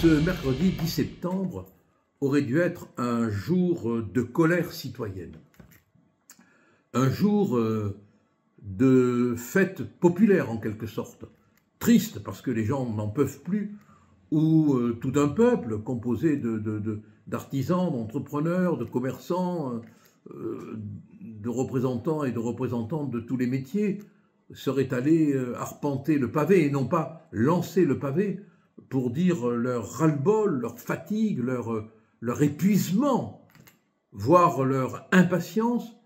Ce mercredi 10 septembre aurait dû être un jour de colère citoyenne, un jour de fête populaire en quelque sorte, triste parce que les gens n'en peuvent plus, où tout un peuple composé d'artisans, d'entrepreneurs, de commerçants, de représentants et de représentantes de tous les métiers serait allé arpenter le pavé et non pas lancer le pavé pour dire leur ras-le-bol, leur fatigue, leur épuisement, voire leur impatience,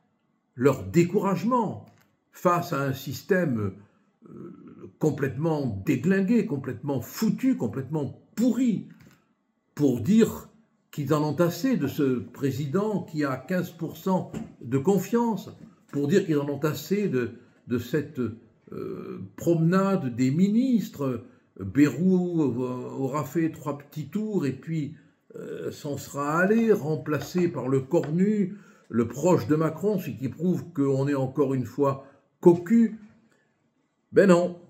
leur découragement face à un système complètement déglingué, complètement foutu, complètement pourri, pour dire qu'ils en ont assez de ce président qui a 15% de confiance, pour dire qu'ils en ont assez de cette promenade des ministres. Bayrou aura fait 3 petits tours et puis s'en sera allé, remplacé par le cornu, le proche de Macron, ce qui prouve qu'on est encore une fois cocu. Ben non,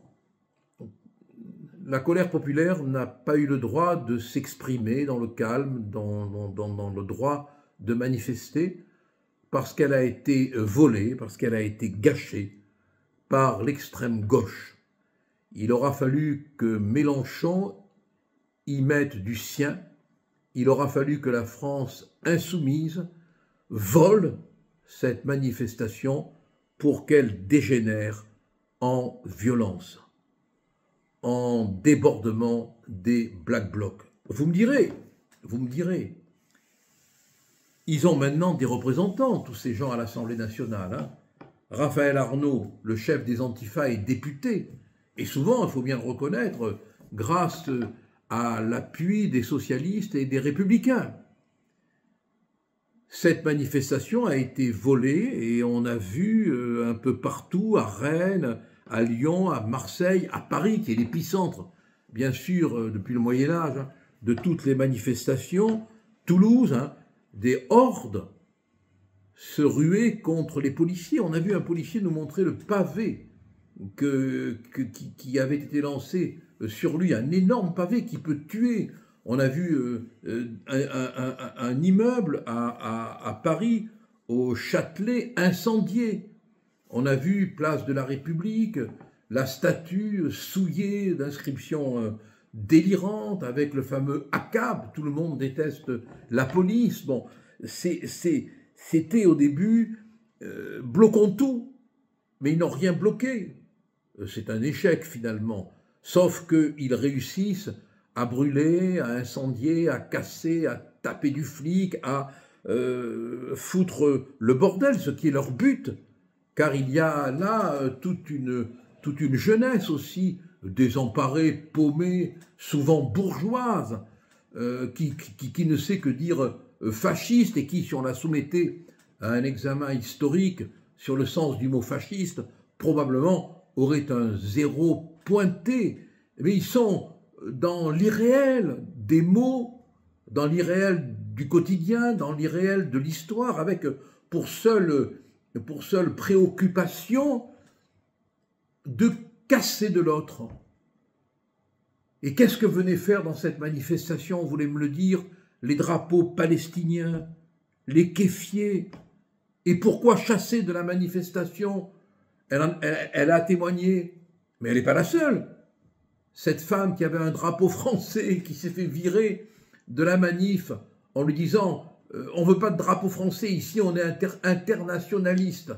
la colère populaire n'a pas eu le droit de s'exprimer dans le calme, dans le droit de manifester, parce qu'elle a été volée, parce qu'elle a été gâchée par l'extrême gauche. Il aura fallu que Mélenchon y mette du sien, il aura fallu que la France insoumise vole cette manifestation pour qu'elle dégénère en violence, en débordement des Black Blocs. Vous me direz, ils ont maintenant des représentants, tous ces gens à l'Assemblée nationale. Hein. Raphaël Arnaud, le chef des Antifa, est député. Et souvent, il faut bien le reconnaître, grâce à l'appui des socialistes et des républicains. Cette manifestation a été volée et on a vu un peu partout, à Rennes, à Lyon, à Marseille, à Paris, qui est l'épicentre, bien sûr, depuis le Moyen-Âge, hein, de toutes les manifestations, Toulouse, hein, des hordes se ruaient contre les policiers. On a vu un policier nous montrer le pavé qui avait été lancé sur lui, un énorme pavé qui peut tuer. On a vu un immeuble à Paris, au Châtelet, incendié. On a vu, place de la République, la statue souillée d'inscriptions délirantes avec le fameux ACAB. Tout le monde déteste la police. Bon, c'était au début bloquons tout, mais ils n'ont rien bloqué. C'est un échec finalement, sauf qu'ils réussissent à brûler, à incendier, à casser, à taper du flic, à foutre le bordel, ce qui est leur but, car il y a là toute une jeunesse aussi, désemparée, paumée, souvent bourgeoise, qui ne sait que dire fasciste et qui, si on la soumettait à un examen historique sur le sens du mot fasciste, probablement aurait un 0 pointé. Mais ils sont dans l'irréel des mots, dans l'irréel du quotidien, dans l'irréel de l'histoire, avec pour seule préoccupation de casser de l'autre. Et qu'est-ce que venaient faire dans cette manifestation, vous voulez me le dire, les drapeaux palestiniens, les kéfiers? Et pourquoi chasser de la manifestation? Elle a témoigné, mais elle n'est pas la seule. Cette femme qui avait un drapeau français, qui s'est fait virer de la manif en lui disant « on ne veut pas de drapeau français, ici on est internationaliste ».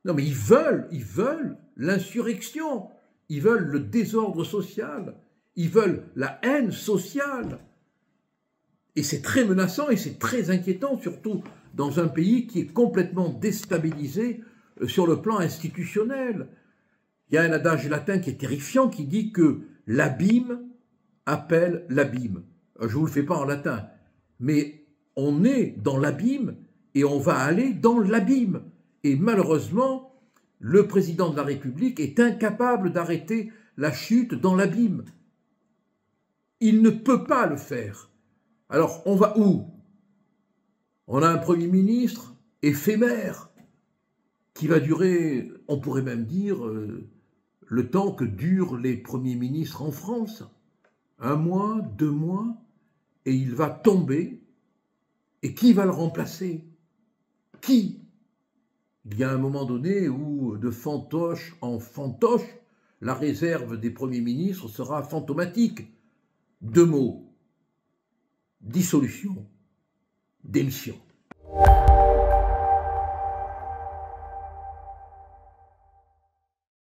Non mais ils veulent l'insurrection, ils veulent le désordre social, ils veulent la haine sociale. Et c'est très menaçant et c'est très inquiétant, surtout dans un pays qui est complètement déstabilisé sur le plan institutionnel. Il y a un adage latin qui est terrifiant qui dit que l'abîme appelle l'abîme. Je ne vous le fais pas en latin, mais on est dans l'abîme et on va aller dans l'abîme. Et malheureusement, le président de la République est incapable d'arrêter la chute dans l'abîme. Il ne peut pas le faire. Alors, on va où? On a un Premier ministre éphémère qui va durer, on pourrait même dire, le temps que durent les premiers ministres en France. 1 mois, 2 mois, et il va tomber. Et qui va le remplacer? Qui? Il y a un moment donné où, de fantoche en fantoche, la réserve des premiers ministres sera fantomatique. 2 mots: dissolution, démission.